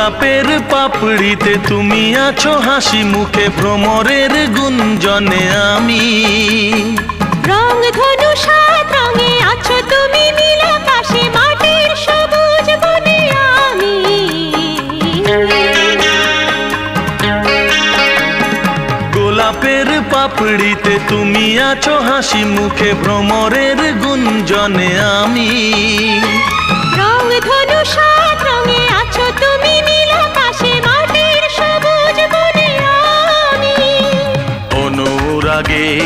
গোলাপের পাপড়িতে তুমি আছো হাসি মুখে, ভ্রমরের গুঞ্জনে আমি। রং ধনু সাত রঙে আছো তুমি নীল আকাশে, মাটির সবুজ বনে আমি। গোলাপের পাপড়িতে তুমি আছো হাসি মুখে, ভ্রমরের গুঞ্জনে আমি। রং ধনু সাত রঙে আছো তুমি নীল আকাশে, মাটির সবুজ বনে আমি। অনুরাগে